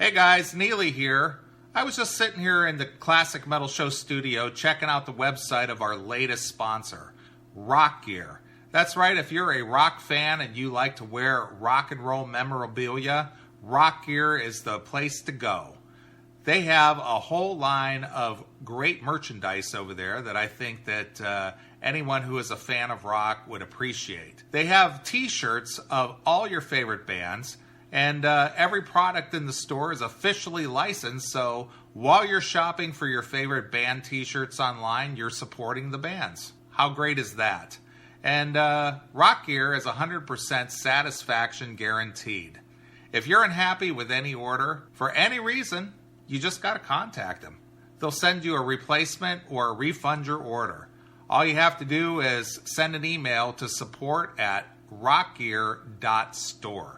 Hey guys, Neely here. I was just sitting here in the Classic Metal Show studio checking out the website of our latest sponsor, Rock Gear. That's right, if you're a rock fan and you like to wear rock and roll memorabilia, Rock Gear is the place to go. They have a whole line of great merchandise over there that I think that anyone who is a fan of rock would appreciate. They have t-shirts of all your favorite bands, and every product in the store is officially licensed, so while you're shopping for your favorite band t-shirts online, you're supporting the bands. How great is that? And Rock Gear is 100% satisfaction guaranteed. If you're unhappy with any order, for any reason, you just got to contact them. They'll send you a replacement or refund your order. All you have to do is send an email to support@rockgear.store.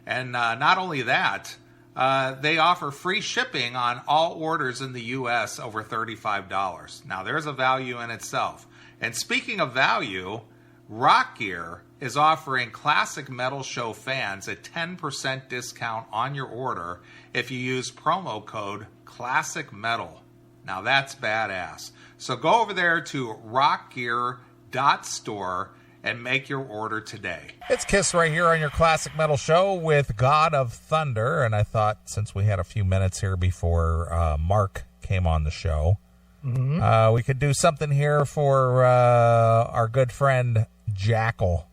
And not only that, they offer free shipping on all orders in the U.S. over $35. Now, there's a value in itself. And speaking of value, Rock Gear is offering Classic Metal Show fans a 10% discount on your order if you use promo code Classic Metal. Now that's badass. So go over there to rockgear.store and make your order today. It's Kiss right here on your Classic Metal Show with God of Thunder. And I thought since we had a few minutes here before Mark came on the show, we could do something here for our good friend Jackal.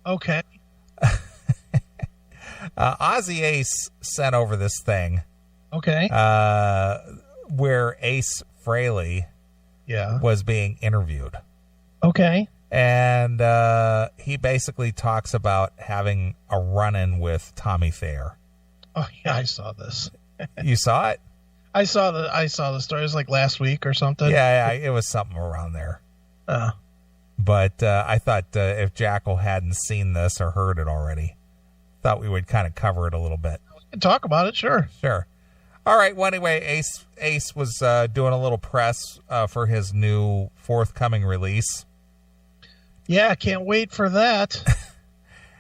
Okay. Ozzy Ace sent over this thing. Okay. Where Ace Frehley was being interviewed. Okay. And he basically talks about having a run-in with Tommy Thayer. Oh yeah, I saw this. You saw it? I saw the story. It was like last week or something. Yeah, it was something around there. But I thought if Jackal hadn't seen this or heard it already, thought we would kind of cover it a little bit. We can talk about it, sure. Sure. All right. Well, anyway, Ace was doing a little press for his new forthcoming release. Yeah, can't wait for that.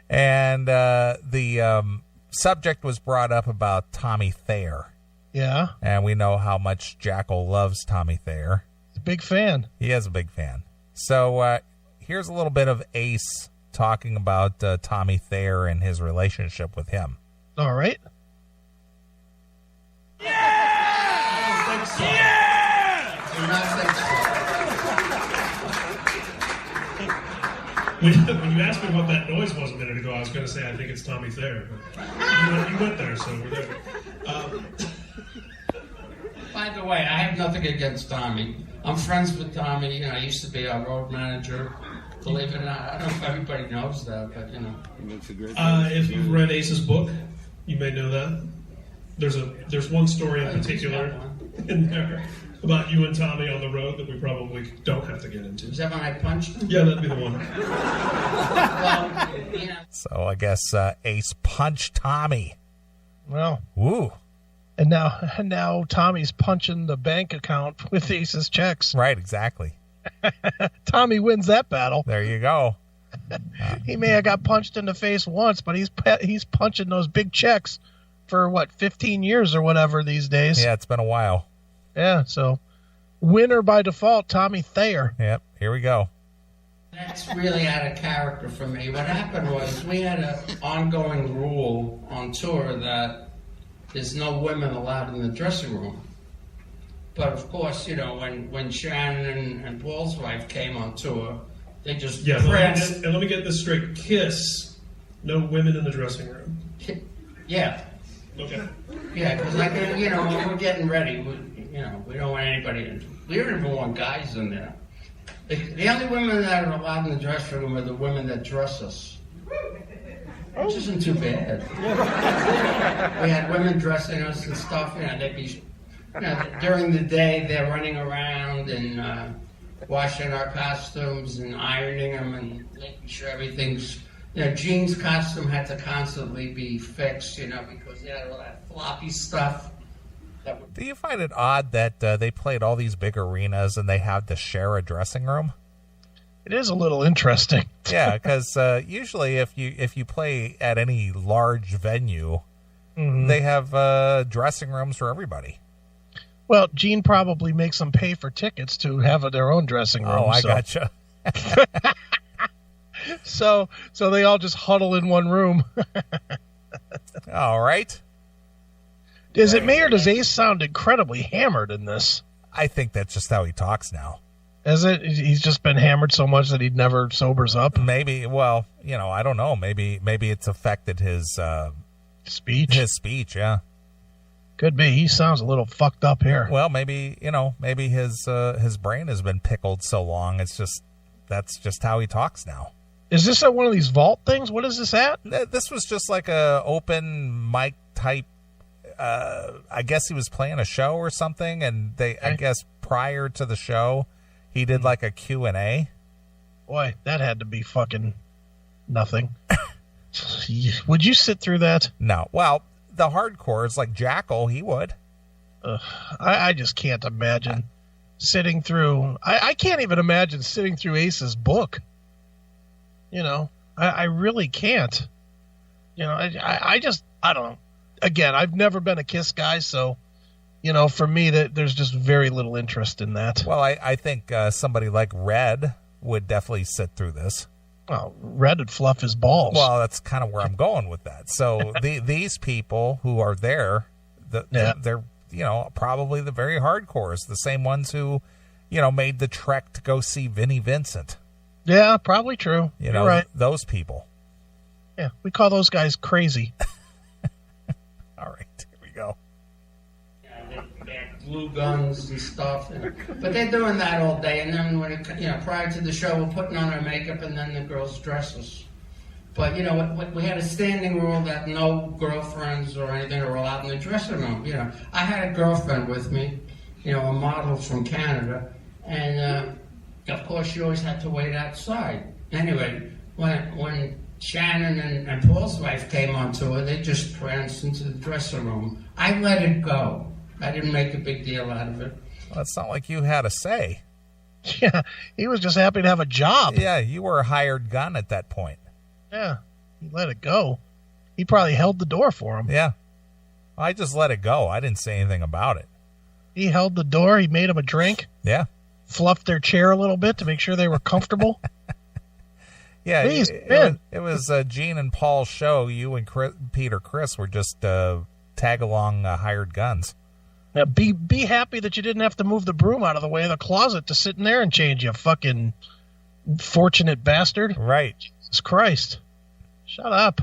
And the subject was brought up about Tommy Thayer. Yeah. And we know how much Jackal loves Tommy Thayer. He's a big fan. He is a big fan. So here's a little bit of Ace talking about Tommy Thayer and his relationship with him. All right. Yeah! I don't think so. Yeah! I do not think so. When you asked me what that noise was a minute ago, I was going to say I think it's Tommy Thayer. But you went there, so we're there. By the way, I have nothing against Tommy. I'm friends with Tommy. I used to be our road manager. Believe it or not, I don't know if everybody knows that, but if you've read Ace's book, you may know that. There's one story in particular in there about you and Tommy on the road that we probably don't have to get into. Is that when I punched him? Yeah, that'd be the one. So I guess Ace punched Tommy. Well. Woo. And now Tommy's punching the bank account with Ace's checks. Right, exactly. Tommy wins that battle. There you go. He may have got punched in the face once, but he's punching those big checks for 15 years or whatever these days. Yeah, it's been a while. Yeah, so winner by default, Tommy Thayer. Yep, here we go. That's really out of character for me. What happened was we had an ongoing rule on tour that there's no women allowed in the dressing room. But of course, when Shannon and Paul's wife came on tour, they just pranced. And let me get this straight. Kiss, no women in the dressing room. Yeah. Okay. Yeah, because when we're getting ready, we don't want anybody in. We don't even want guys in there. The only women that are allowed in the dressing room are the women that dress us. Which isn't too bad. We had women dressing us and stuff. They'd be, during the day they're running around and washing our costumes and ironing them and making sure everything's. Gene's costume had to constantly be fixed, because they had all that floppy stuff. Do you find it odd that they played all these big arenas and they had to share a dressing room? It is a little interesting. Yeah, because usually if you play at any large venue, They have dressing rooms for everybody. Well, Gene probably makes them pay for tickets to have their own dressing room. Oh, I gotcha. So they all just huddle in one room. All right. Is it me or does Ace sound incredibly hammered in this? I think that's just how he talks now. Is it? He's just been hammered so much that he never sobers up? Maybe. Well, I don't know. Maybe it's affected his speech. His speech, yeah. Could be. He sounds a little fucked up here. Well, maybe his brain has been pickled so long. That's just how he talks now. Is this at one of these vault things? What is this at? This was just like a open mic type. I guess he was playing a show or something, and I guess prior to the show, he did like a Q&A. Boy, that had to be fucking nothing. Would you sit through that? No. Well, the hardcores like Jackal, he would. I just can't imagine sitting through. I can't even imagine sitting through Ace's book. I really can't. I don't know. Again, I've never been a Kiss guy, so for me there's just very little interest in that. Well, I think somebody like Red would definitely sit through this. Well, Red would fluff his balls. Well, that's kind of where I'm going with that. So these people who are there, they're probably the very hardcores, the same ones who made the trek to go see Vinnie Vincent. Yeah, probably true. You're right. Those people. Yeah, we call those guys crazy. All right, here we go. They have glue guns and stuff, but they're doing that all day. And then when prior to the show, we're putting on our makeup, and then the girls dress us. But we had a standing rule that no girlfriends or anything are allowed in the dressing room. I had a girlfriend with me, a model from Canada, and of course she always had to wait outside. Anyway, when Shannon and Paul's wife came on tour, they just pranced into the dressing room. I let it go. I didn't make a big deal out of it. Well, it's not like you had a say. Yeah, he was just happy to have a job. Yeah, you were a hired gun at that point. Yeah, he let it go. He probably held the door for him. Yeah. I just let it go. I didn't say anything about it. He held the door. He made them a drink. Yeah. Fluffed their chair a little bit to make sure they were comfortable. Yeah, Please, it was Gene and Paul's show. You and Chris were just tag-along hired guns. Now be happy that you didn't have to move the broom out of the way of the closet to sit in there and change, you fucking fortunate bastard. Right. Jesus Christ. Shut up.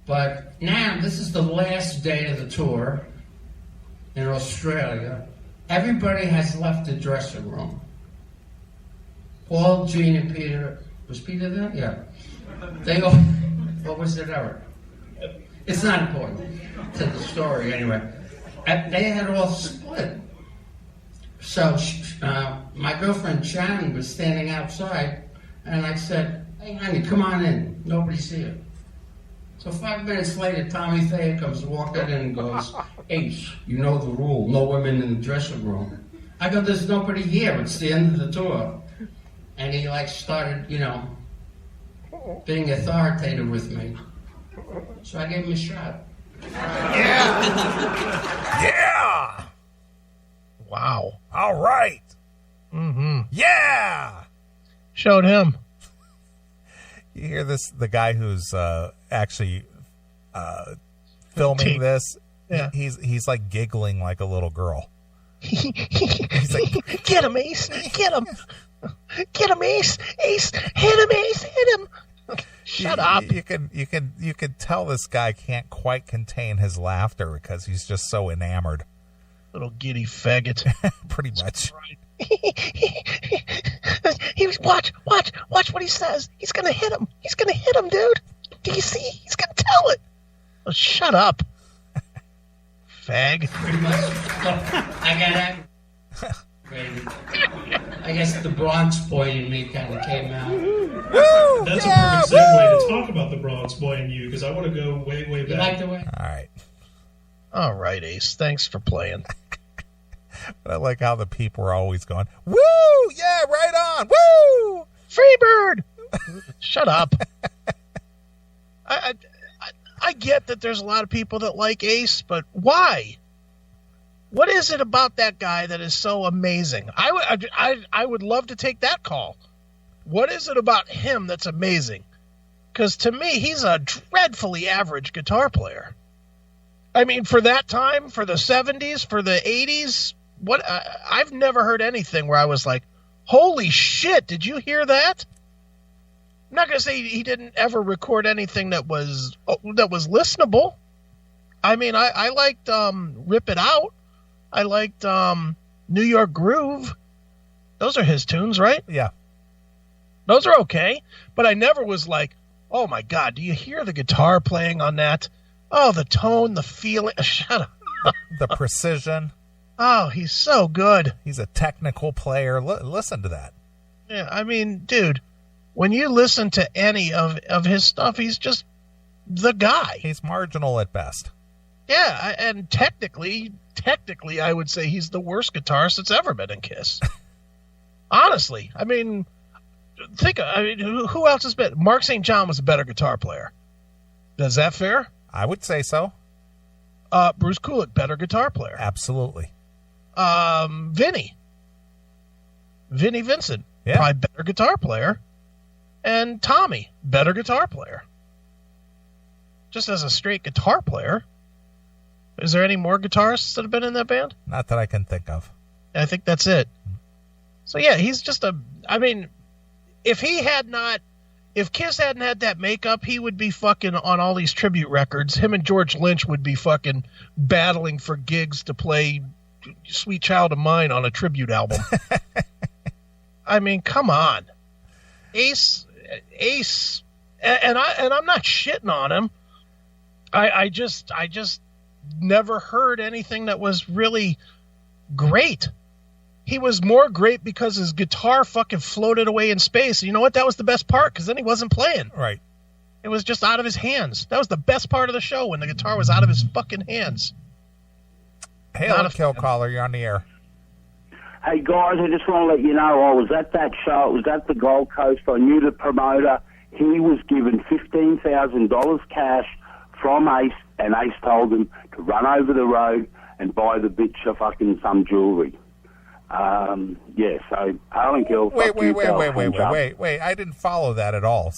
But now, this is the last day of the tour in Australia. Everybody has left the dressing room. Paul, Gene, and Peter. Was Peter there? Yeah. They all. What was it, Eric? It's not important to the story, anyway. They had all split. So my girlfriend Shannon was standing outside, and I said, "Hey, honey, come on in. Nobody's here." So 5 minutes later, Tommy Thayer comes walking in and goes, "Ace, you know the rule. No women in the dressing room." I go, "There's nobody here. It's the end of the tour." And he started, being authoritative with me. So I gave him a shot. Yeah. Wow. All right. Mm-hmm. Yeah. Showed him. You hear this? The guy who's actually filming this. Yeah. He's like giggling like a little girl. He's like, "Get him, Ace! Get him! Get him, Ace! Ace! Hit him, Ace! Hit him!" Shut up! You can tell this guy can't quite contain his laughter because he's just so enamored. Little giddy faggot. Pretty much. He was watch what he says. He's gonna hit him. He's gonna hit him, dude. Do you see? He's gonna tell it. Oh, shut up, fag. I guess the Bronx boy in me kind of came out. Woo! That's a perfect segue to talk about the Bronx boy in you, because I want to go way, way back. You like the way? All right, Ace. Thanks for playing. But I like how the people are always going, "Woo! Yeah, right on! Woo! Freebird!" Shut up. I I get that there's a lot of people that like Ace, but why? What is it about that guy that is so amazing? I would love to take that call. What is it about him that's amazing? Because to me, he's a dreadfully average guitar player. I mean, for that time, for the 70s, for the 80s, I've never heard anything where I was like, holy shit, did you hear that? I'm not going to say he didn't ever record anything that was listenable. I mean, I liked Rip It Out. I liked New York Groove. Those are his tunes, right? Yeah. Those are okay. But I never was like, oh, my God, do you hear the guitar playing on that? Oh, the tone, the feeling. Shut up. The precision. Oh, he's so good. He's a technical player. Listen to that. Yeah, I mean, dude, when you listen to any of his stuff, he's just the guy. He's marginal at best. Yeah, and technically, I would say he's the worst guitarist that's ever been in Kiss. Honestly, I mean, who else has been? Mark St. John was a better guitar player. Is that fair? I would say so. Bruce Kulick, better guitar player. Absolutely. Vinny Vincent, probably better guitar player. And Tommy, better guitar player. Just as a straight guitar player. Is there any more guitarists that have been in that band? Not that I can think of. I think that's it. So yeah, he's just I mean, if Kiss hadn't had that makeup, he would be fucking on all these tribute records. Him and George Lynch would be fucking battling for gigs to play Sweet Child of Mine on a tribute album. I mean, come on. Ace, and I'm not shitting on him. I just never heard anything that was really great. He was more great because his guitar fucking floated away in space. And you know what? That was the best part, because then he wasn't playing. Right. It was just out of his hands. That was the best part of the show, when the guitar was out of his fucking hands. Hey, Kill Caller, you're on the air. Hey, guys, I just want to let you know, I was at that show. It was at the Gold Coast. I knew the promoter. He was given $15,000 cash from Ace, and Ace told him to run over the road and buy the bitch a fucking some jewelry. Yeah, so Alan Gill. Wait! I didn't follow that at all.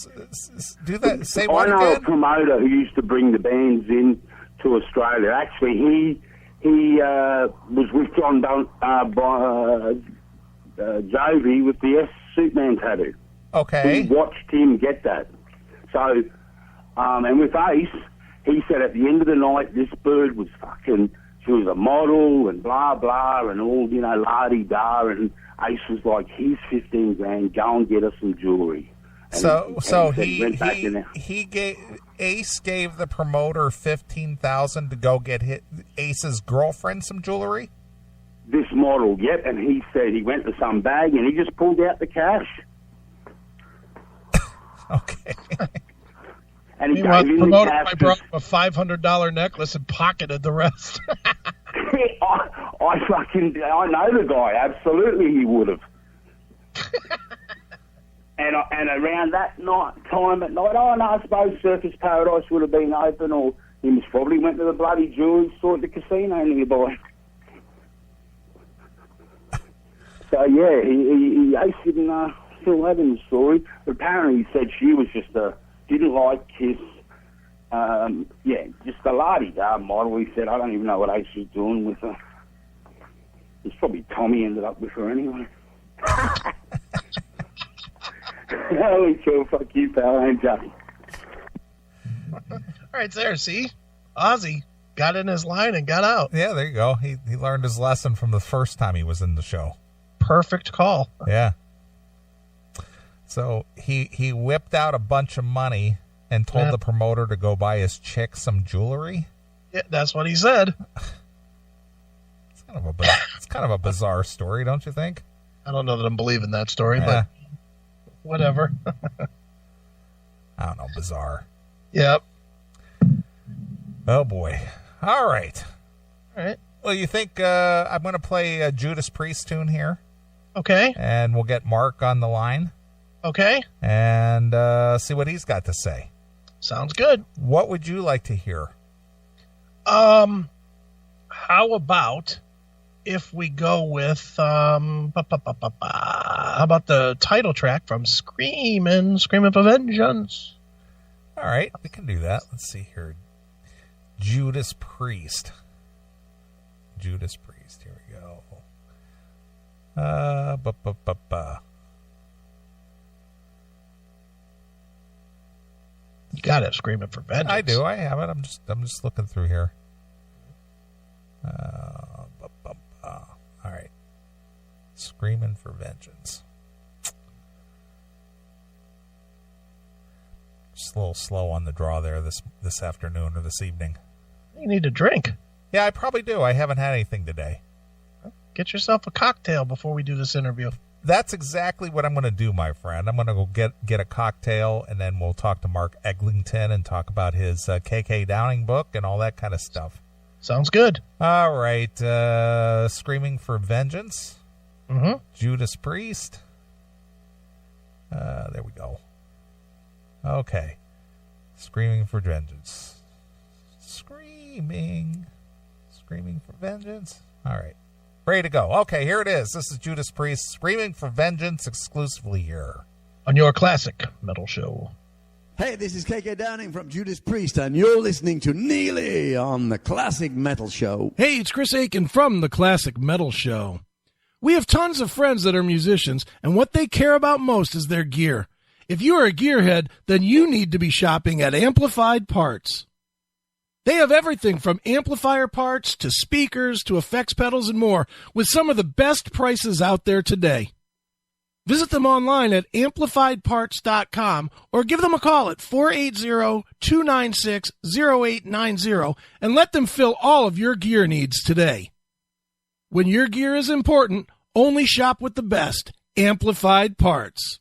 Do that. Say what again? I know a promoter who used to bring the bands in to Australia. Actually, he was with John Jovi with the S Superman tattoo. Okay. We watched him get that. So, and with Ace, he said at the end of the night, this bird was fucking. She was a model and blah, blah, and all, la-di-da, and Ace was like, here's 15 grand, go and get us some jewelry. And Ace gave the promoter $15,000 to go get Ace's girlfriend some jewelry? This model, yep, and he said he went to some bag and he just pulled out the cash. Okay. And he Meanwhile, gave him the the promoter cash. I brought him a $500 necklace and pocketed the rest. I know the guy. Absolutely, he would have. and around that time at night, I suppose Surfers Paradise would have been open, or he most probably went to the bloody jewelry store at the casino nearby. So yeah, Ace didn't fill that in the story. But apparently, he said she was just didn't like Kiss. Just a la-di-da model. He said, I don't even know what Ace was doing with her. It's probably Tommy ended up with her anyway. Holy cow, fuck you, pal. I'm Johnny. All right, there, see? Ozzy got in his line and got out. Yeah, there you go. He learned his lesson from the first time he was in the show. Perfect call. Yeah. So he whipped out a bunch of money and told the promoter to go buy his chick some jewelry. Yeah, that's what he said. It's kind of a bizarre story, don't you think? I don't know that I'm believing that story, but whatever. I don't know, bizarre. Yep. Oh boy. All right. Well, you think I'm going to play a Judas Priest tune here? Okay. And we'll get Mark on the line. Okay. And see what he's got to say. Sounds good. What would you like to hear? How about if we go with how about the title track from Screamin' for Vengeance? All right, we can do that. Let's see here. Judas Priest. Here we go. You got it, Screaming for Vengeance. I do. I have it. I'm just looking through here. All right. Screaming for Vengeance. Just a little slow on the draw there this afternoon or this evening. You need a drink. Yeah, I probably do. I haven't had anything today. Get yourself a cocktail before we do this interview. That's exactly what I'm going to do, my friend. I'm going to go get a cocktail, and then we'll talk to Mark Eglinton and talk about his K.K. Downing book and all that kind of stuff. Sounds good. All right. Screaming for Vengeance. Mm-hmm. Judas Priest. There we go. Okay. Screaming for Vengeance. Screaming for Vengeance. All right. Ready to go. Okay, here it is. This is Judas Priest, Screaming for Vengeance, exclusively here on your classic metal show. Hey, this is KK Downing from Judas Priest, and you're listening to Neely on the Classic Metal Show. Hey, it's Chris Aiken from the Classic Metal Show. We have tons of friends that are musicians, and what they care about most is their gear. If you are a gearhead, then you need to be shopping at Amplified Parts. They have everything from amplifier parts to speakers to effects pedals and more, with some of the best prices out there today. Visit them online at amplifiedparts.com or give them a call at 480-296-0890 and let them fill all of your gear needs today. When your gear is important, only shop with the best, Amplified Parts.